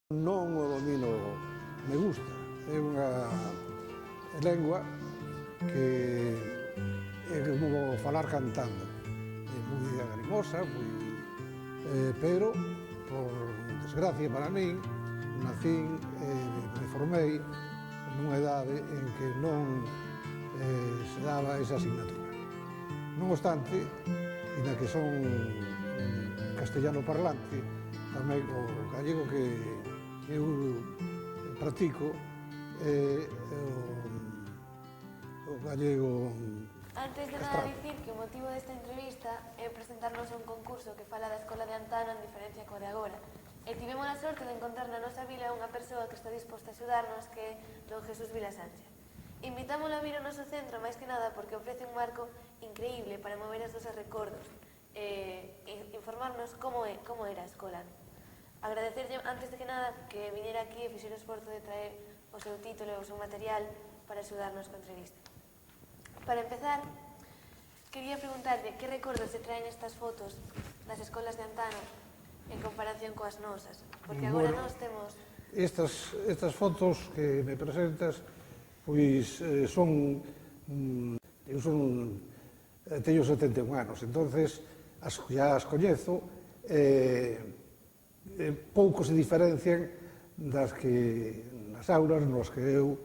Non o domino, me gusta. É unha lengua que é como falar cantando. É moi agrimosa, pero, por desgracia para min, nacín e me formei nunha idade en que non se daba esa asignatura. Non obstante, inda que son castellano parlante, tamén o gallego que eu practico é o gallego Antes de nada dicir que o motivo desta entrevista é presentarnos a un concurso que fala da escola de antano en diferencia coa de agora. E tivemos a sorte de encontrar na nosa vila unha persoa que está disposta a axudarnos, que é don Jesús Vila Sánchez. Invitámoslo a vir ao noso centro, máis que nada, porque ofrece un marco increíble para mover as nosas recordos e informarnos como era a escola. Agradecerlle, antes de que nada, que viniera aquí e fixera o esforzo de traer o seu título e o seu material para axudarnos coa entrevista. Para empezar, quería preguntarlle que recordos se traen estas fotos das escolas de antano en comparación coas nosas, porque agora nós temos... Estas fotos que me presentas, pois son... Eu teño 71 anos, entonces já as coñezo, pouco se diferencian das que nas aulas nos que eu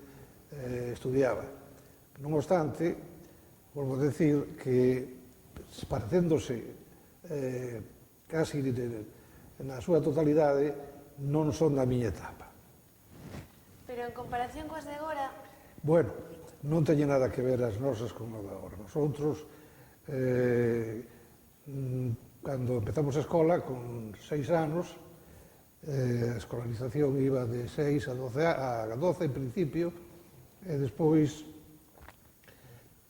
estudiaba. Non obstante, volvo a decir que, parecéndose casi na súa totalidade, non son da miña etapa. Pero en comparación coas de agora... Bueno, non teñen nada que ver as nosas con as de agora. Nosotros, cando empezamos a escola, con 6 anos, a escolarización iba de 6 a 12 en principio, e despois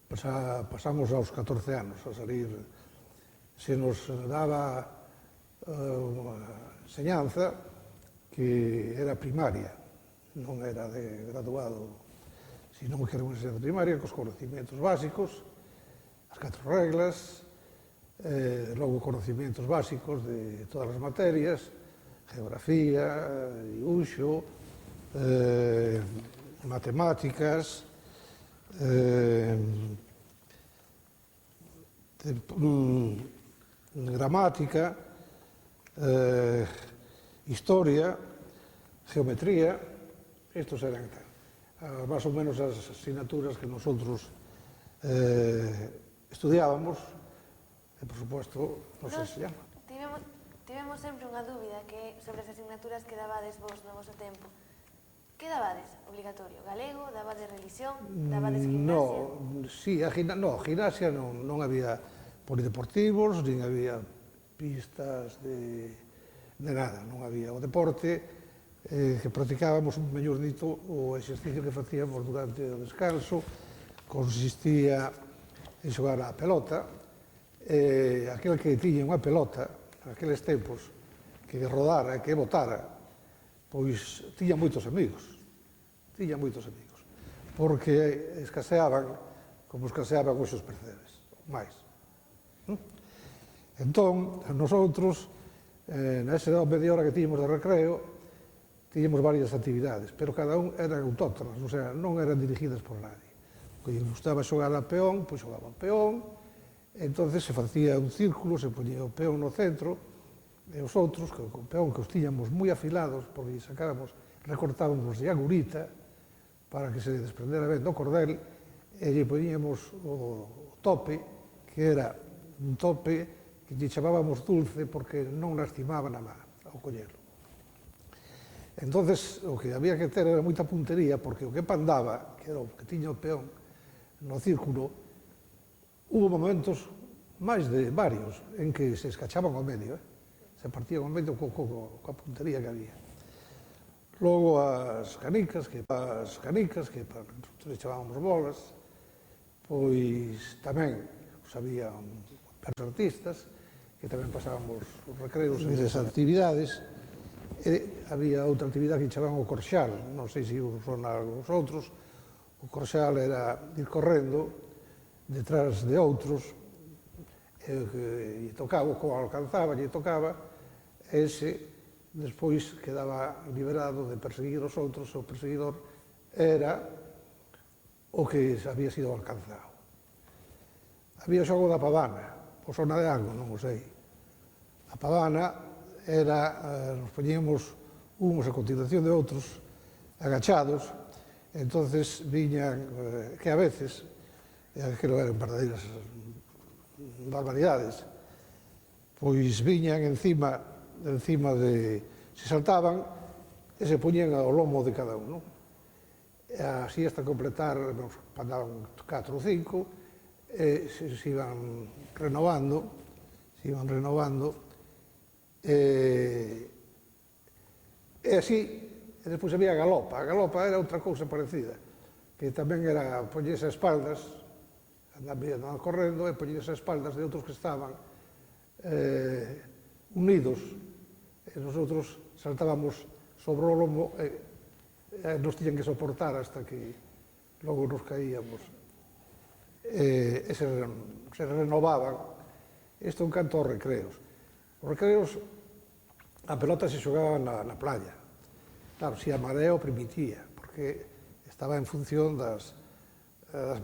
pasamos aos 14 anos a salir. Se nos daba unha enseñanza que era primaria, non era de graduado, sino que era unha enseñanza primaria cos conocimientos básicos, as 4 reglas, logo conocimientos básicos de todas as materias, geografía, dibuixo, matemáticas, gramática, historia, geometría. Estos eran máis ou menos as asignaturas que nosotros estudiábamos e, por suposto, nos enseñaban. Tivemos sempre unha dúbida que sobre as asignaturas que dabades vos no vosso tempo. Que dabades obligatorio? Galego? Dabades religión? Dabades gimnasia? No, gimnasia non había polideportivos, nin había pistas de nada, non había. O deporte que practicábamos, mellor dito, o exercicio que facíamos durante o descanso consistía en xogar a pelota. Aquel que tiña unha pelota, naqueles tempos, que rodara e que botara, pois tiña moitos amigos, porque escaseaban como escaseaban os percebes, máis. Entón, nosotros, nesa media hora que tiñamos de recreo, tiñamos varias actividades, pero cada un eran autóctonas, o sea, non eran dirigidas por nadie. Que gustaba xogar a peón, pois xogaba o peón, entonces se facía un círculo, se poñía o peón no centro, e os outros, o peón que os tiñamos moi afilados, porque recortábamos de agurita, para que se desprendera ben do cordel, e lle poñíamos o tope, que era un tope que lle chamábamos dulce, porque non lastimaba na má ao collelo. Entonces, o que había que ter era moita puntería, porque o que pandaba, que era o que tiña o peón no círculo, hubo momentos, máis de varios, en que se escachaban ao medio, se partían ao medio coa puntería que había. Logo as canicas, que nosotros chamábamos bolas, pois tamén había artistas, que tamén pasábamos os recreos en esas actividades, e había outra actividade que chamaban o corxal, non sei se son algo os outros. O corxal era ir correndo detrás de outros, e tocaba, o alcanzaba, lle tocaba, ese despois quedaba liberado de perseguir os outros, e o perseguidor era o que había sido alcanzado. Había o xogo da pavana, por zona de algo, non o sei. A pavana era, nos poñíamos uns a continuación de outros, agachados, entonces viñan, que a veces, que non eran verdadeiras barbaridades, pois viñan encima de, se saltaban e se poñían ao lomo de cada un, non? Así hasta completar, andaban 4 ou 5, e se iban renovando, e así, e despois había a galopa. A galopa era outra cousa parecida, que tamén era poñerse a espaldas, andaban correndo e poñerse a espaldas de outros que estaban unidos, e nosotros saltábamos sobre o lomo e nos tiñan que soportar hasta que logo nos caíamos. E se renovaban. Isto en canto aos recreos. Os recreos, a pelota se xogaba na playa. Claro, si a marea o permitía, porque estaba en función das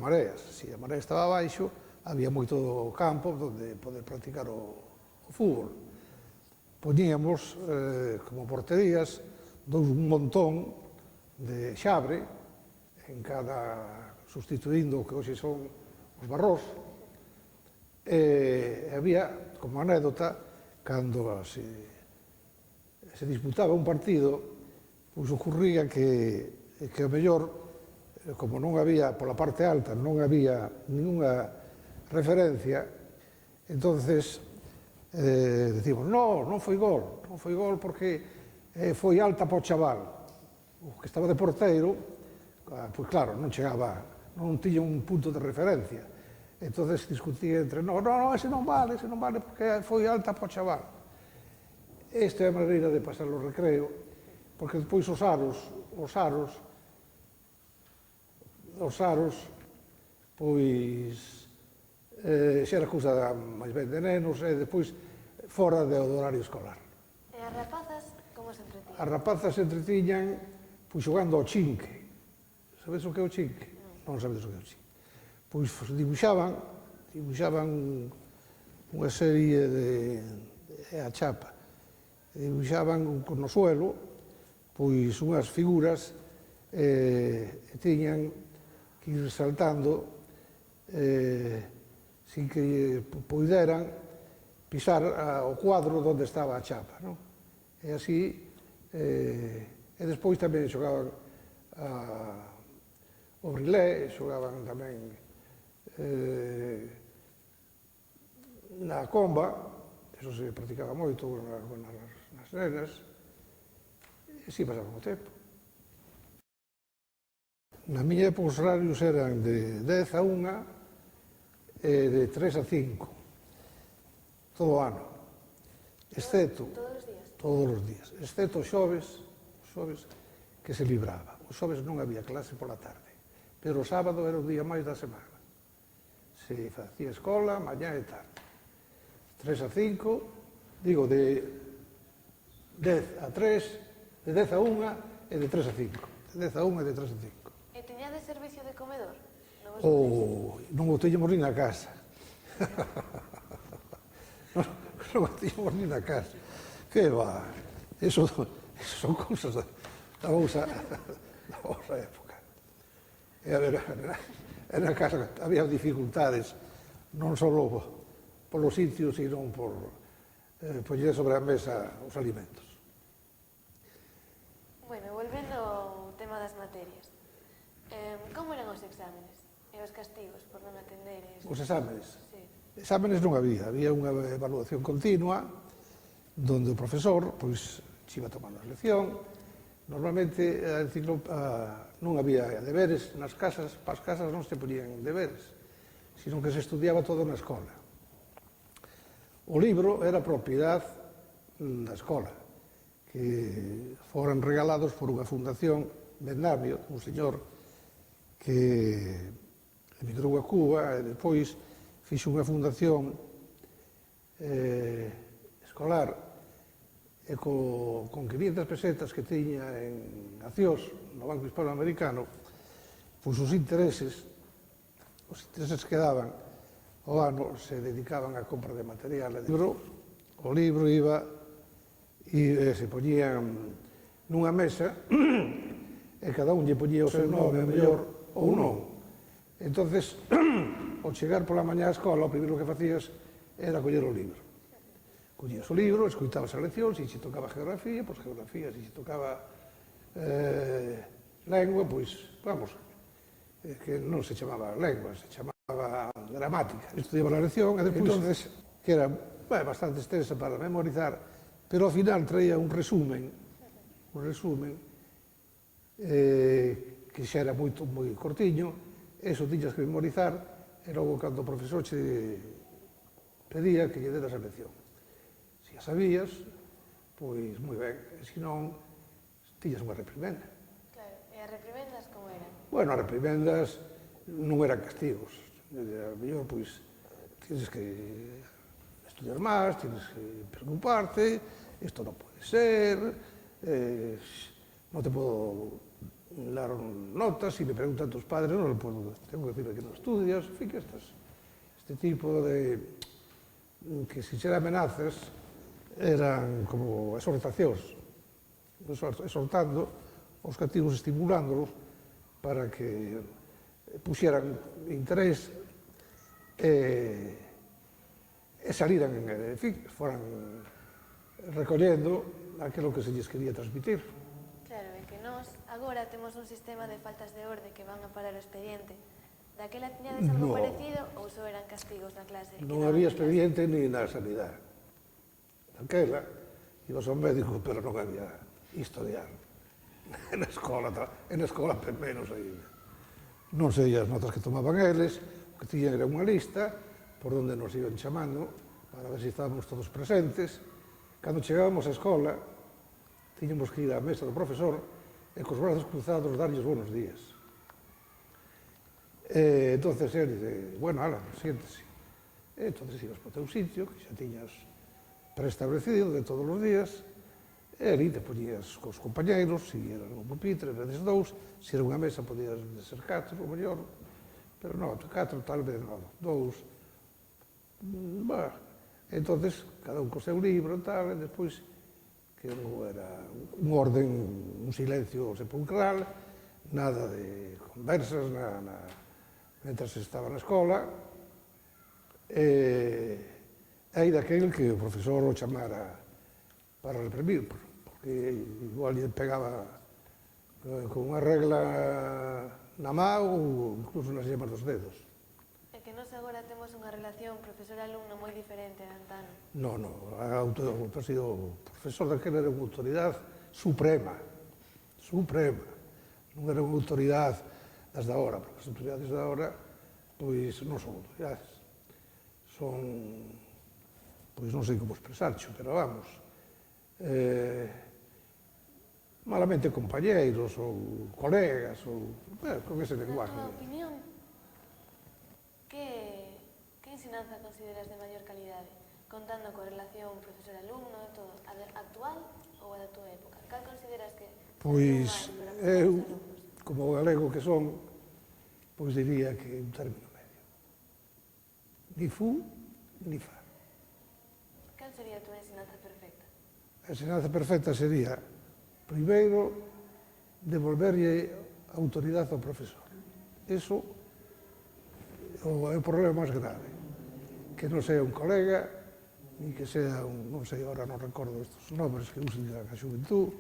mareas. Si a marea estaba abaixo, había moito campo onde poder practicar o fútbol. Poñíamos como porterías un montón de xabre, en cada, sustituindo o que hoxe son os barrós, e había, como anécdota, cando se disputaba un partido, pois ocurría que o mellor, como non había, pola parte alta, non había ninguna referencia, entonces decimos, non foi gol porque foi alta para o chaval. O que estaba de porteiro, pois claro, non chegaba, non tiña un punto de referencia. Entonces discutía entre nós, ese non vale porque foi alta para o chaval. Esta é a maneira de pasar o recreo, porque depois os aros, pois xa era cousa máis ben de nenos e depois fora do horario escolar. E as rapazas, como se entretiñan? As rapazas se entretiñan pois xogando ao chinque. Sabedes o que é o chinque? Non sabedes o que é o chinque. Pois dibuixaban unha serie de a chapa, dibuixaban no suelo pois unhas figuras e tiñan que ir saltando sin que poideran pisar o cuadro onde estaba a chapa, non? E así, e despois tamén xogaban o brilé, xogaban tamén na comba, eso se practicaba moito nas nenas, e así pasaban o tempo. Na miña época os horarios eran de 10 a 1 e de 3 a 5, todo o ano, excepto, todos os días, excepto os xoves que se libraba. Os xoves non había clase pola tarde, pero o sábado era o día máis da semana. Se facía escola, mañá e tarde. 3 a 5, digo, de 10 a 3, de 10 a 1 e de 3 a 5. De 10 a 1 e de 3 a 5. E teñades servicio de comedor? Non o teñemos nin na casa. Non o teñemos nin na casa. Que va? Eso son cousas da vosa época. E a ver, na casa había dificultades, non só polo sitio, sino por poñer sobre a mesa os alimentos. Bueno, volvendo ao tema das materias, como eran os exámenes e os castigos por non atender? Os exámenes? Sí. Exámenes non había unha evaluación continua, donde o profesor, pois, iba tomando a lección. Normalmente, non había deberes nas casas, para as casas non se ponían deberes, sino que se estudiaba todo na escola. O libro era propiedade da escola, que foran regalados por unha fundación Bendamio, un señor que emigrou a Cuba e depois fixo unha fundación escolar e con 500 pesetas que tiña en accións no Banco Hispanoamericano, pois os intereses que daban ao ano se dedicaban a compra de material. O libro iba e se poñían nunha mesa e cada un lle poñía o seu nome, mellor, ou non. Entonces, ao chegar pola mañá á escola, o primeiro que facías era coller o libro. Collías o libro, escoitabas as leccións, se che tocaba geografía, pois geografía, se che tocaba lengua, pois, vamos, que non se chamaba lengua, se chamaba gramática. Estudiaba a lección e depois, que era bastante extensa para memorizar, pero ao final traía un resumen que xa era moi cortiño, eso tiñas que memorizar, e logo cando o profesor che pedía que lle deras a lección. Se a sabías, pois moi ben, e se non, tiñas unha reprimenda. Claro, e as reprimendas como eran? Bueno, as reprimendas non eran castigos, a mellor, pois, tienes que estudiar máis, tienes que preocuparte, isto non pode ser, non te podo dar notas, se me preguntan tus padres, non lo puedo, tengo que decirle que non estudias, en fin, que este tipo de, que se xera amenazas, eran como exhortacións, exhortando os cativos, estimulándolos para que puxeran interés e saliran, en fin, foran recollendo aquilo que se lles quería transmitir. Claro, é que nós agora temos un sistema de faltas de orde que van a parar o expediente. Daquela tiñades algo parecido ou só eran castigos na clase? Non había expediente ni na sanidade. Daquela, ibas ao médico, pero non había historial. En a escola menos ainda. Non sei as notas que tomaban eles, o que tiñan era unha lista por onde nos iban chamando para ver se estábamos todos presentes. Cando chegábamos á escola, tiñamos que ir á mesa do profesor e cos brazos cruzados darlles buenos días. Entonces él dice, bueno, ala, siéntese. Entonces ibas para o teu sitio, que xa tiñas preestablecido de todos os días, e ali te poñías cos compañeiros, se era un pupitre, veces dous, se era unha mesa podías ser 4, ou mellor, pero non, 4 tal vez non, 2. Entonces, cada un co seu libro e tal, e despois, que non era un orden, un silencio sepulcral, nada de conversas, mentras estaba na escola, e aí daquel que o profesor o chamara para reprimir, porque igual lle pegaba con unha regla na má ou incluso nas yemas dos dedos. É que nós agora temos unha relación profesor-alumno moi diferente de antano. Non, o profesor daquela era unha autoridade suprema, non era unha autoridade das da hora, porque as autoridades da hora, pois non son autoridades, son, pois non sei como expresarcho, pero vamos, malamente compañeiros ou colegas, ou con ese lenguaje. Na tua opinión, que ensinanza consideras de maior calidade, contando coa relación profesor-alumno e todo, a actual ou a da tua época? Cal consideras que Pois eu, como galego que son, pois diría que un término medio. Ni fu, ni fa. Cal sería a tua ensinanza perfecta? A ensinanza perfecta sería, primeiro, devolverlle a autoridade ao profesor. Eso é o problema máis grave. Que non sea un colega, ni que sea un, non sei, agora non recordo estes nombres que usen a xuventud,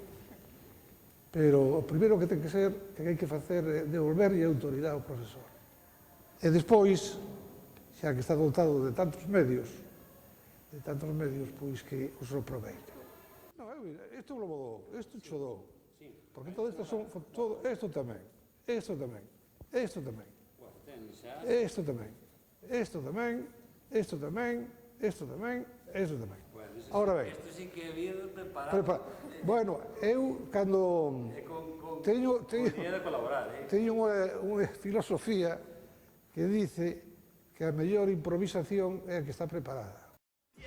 pero o primeiro que ten que ser, que hai que facer é devolverlle a autoridade ao profesor. E despois, xa que está dotado de tantos medios, pois que os aproveite. Non, isto lo vou, isto cho dou, porque todo isto son, todo, isto tamén, isto tamén, isto tamén, isto tamén, isto tamén, isto tamén, isto tamén, isto tamén. Ahora ben. Isto sí que había de preparar. Bueno, eu, cando teño unha filosofía que dice que a mellor improvisación é a que está preparada.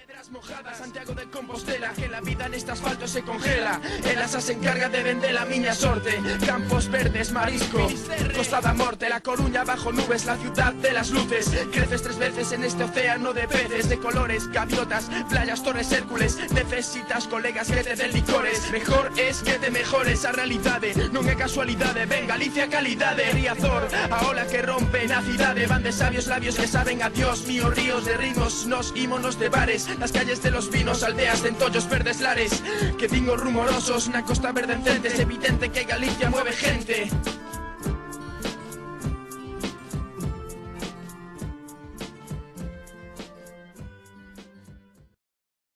Piedras mojadas, Santiago de Compostela, que la vida en este asfalto se congela. El asa se encarga de vender la miña sorte. Campos verdes, marisco, Costa da Morte, La Coruña bajo nubes, la ciudad de las luces. Creces 3 veces en este océano de peces, de colores, gaviotas, playas, torres, Hércules. Necesitas colegas que te den licores. Mejor es que te mejores a realidade. Non é casualidade, ven Galicia calidade. Riazor, a ola que rompe na cidade. Van de sabios labios que saben a Dios mío. Ríos de ritmos, nos ímonos de bares. Las calles de los vinos, aldeas de entollos verdes lares. Que dingo rumorosos na Costa Verde encente. Es evidente que Galicia mueve gente.